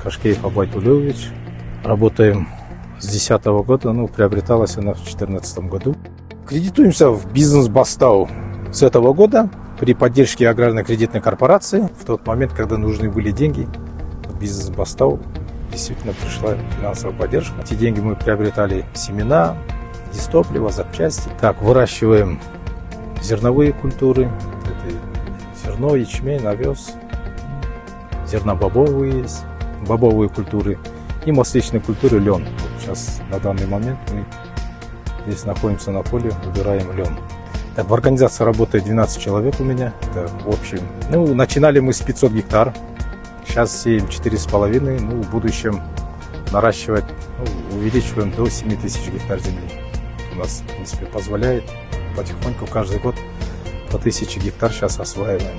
Кашкеев Абай Тулевич. Работаем с 2010 года, приобреталась она в 2014 году. Кредитуемся в бизнес Бастау с этого года при поддержке аграрно-кредитной корпорации. В тот момент, когда нужны были деньги, в бизнес Бастау действительно пришла финансовая поддержка. Эти деньги мы приобретали семена, дистопливо, запчасти. Так, выращиваем зерновые культуры. Это зерно, ячмень, овес. Зернобобовые есть, бобовые культуры и масличные культуры лен. Вот сейчас на данный момент мы здесь находимся на поле, убираем лен. Так, в организации работает 12 человек у меня. Это в общем. Начинали мы с 500 гектар. Сейчас сеем 4,5. В будущем наращивать, увеличиваем до 7000 гектар земли. У нас, в принципе, позволяет потихоньку каждый год по 1000 гектар сейчас осваиваем.